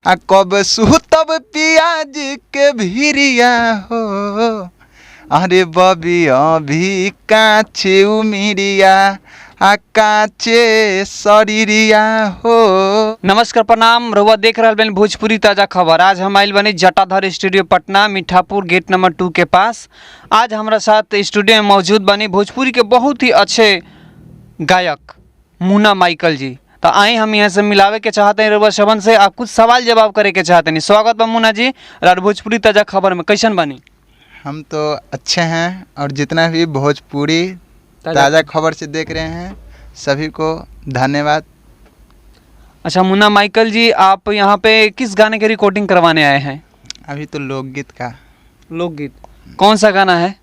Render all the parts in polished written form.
कब सुतब पियाज के भिरिया हो, अरे बबी अभी काचे उमिरिया काचे शरीरिया हो। नमस्कार प्रणाम, रउआ देख रहा बनी भोजपुरी ताज़ा खबर। आज हम आइल बनी Jatadhar studio Patna, Mithapur gate number 2 के पास। आज हमारा साथ स्टूडियो में मौजूद बनी भोजपुरी के बहुत ही अच्छे गायक मुन्ना माइकल जी। तो आए हम यहाँ से मिलावे के चाहते हैं रउआ सबन से, आप कुछ सवाल जवाब करे के चाहते हैं। स्वागत बा मुन्ना जी और भोजपुरी ताज़ा खबर में। कैसन बनी? हम तो अच्छे हैं और जितना भी भोजपुरी ताज़ा खबर से देख रहे हैं सभी को धन्यवाद। अच्छा मुन्ना माइकल जी, आप यहाँ पे किस गाने की रिकॉर्डिंग करवाने आए हैं? अभी तो लोकगीत का। लोकगीत कौन सा गाना है?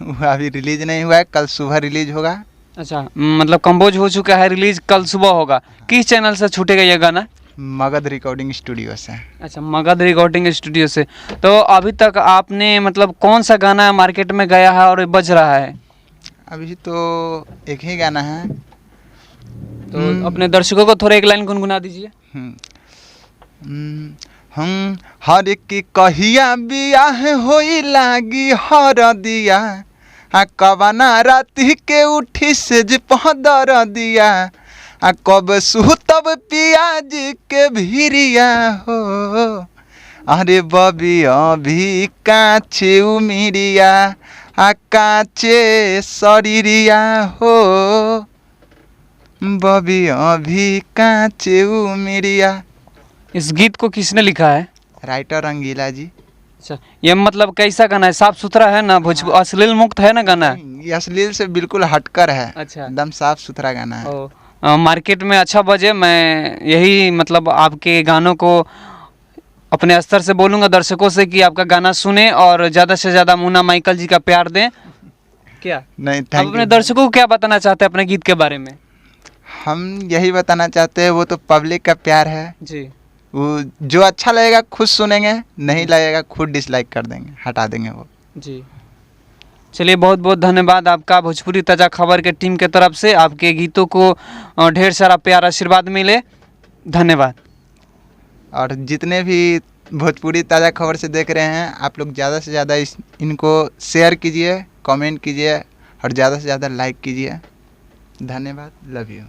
वो अभी रिलीज नहीं हुआ है, कल सुबह रिलीज होगा। अच्छा, मतलब कंपोज हो चुका है, रिलीज कल सुबह होगा। किस चैनल से छूटेगा ये गाना? मगध रिकॉर्डिंग स्टूडियो से। अच्छा, मगध रिकॉर्डिंग स्टूडियो से। तो अभी तक आपने मतलब कौन सा गाना मार्केट में गया है और बज रहा है? अभी तो एक ही गाना है। तो अपने दर्शकों को थोड़ा एक लाइन गुनगुना दीजिए। हम हर की कहिया बियाह होई लागी हर दिया, कबना राति के उठी से पहदर दिया, कब सुतब पियाज के भिरिया हो, अरे बबी अभी काचे उमिरिया काचे शरीरिया हो, बबी अभी काचे उमिरिया। इस गीत को किसने लिखा है? राइटर रंगीला जी। अच्छा, ये मतलब कैसा गाना है? साफ सुथरा है ना? भोजपुरी अश्लील मुक्त है ना गाना? ये अश्लील से बिल्कुल हटकर है। अच्छा, एकदम साफ सुथरा गाना है। मार्केट में अच्छा बजे, मैं यही मतलब आपके गानों को अपने स्तर से बोलूँगा दर्शकों से कि आपका गाना सुने और ज़्यादा से ज़्यादा मुन्ना माइकल जी का प्यार दें। क्या नहीं, आप थैंक अपने यू। दर्शकों को क्या बताना चाहते हैं अपने गीत के बारे में? हम यही बताना चाहते हैं, वो तो पब्लिक का प्यार है जी, वो जो अच्छा लगेगा खुद सुनेंगे, नहीं लगेगा खुद डिसलाइक कर देंगे, हटा देंगे वो। जी चलिए, बहुत बहुत धन्यवाद आपका भोजपुरी ताज़ा खबर के टीम के तरफ से। आपके गीतों को ढेर सारा प्यार आशीर्वाद मिले। धन्यवाद। और जितने भी भोजपुरी ताज़ा खबर से देख रहे हैं, आप लोग ज़्यादा से ज़्यादा इनको शेयर कीजिए, कमेंट कीजिए और ज़्यादा से ज़्यादा लाइक कीजिए। धन्यवाद। Love you.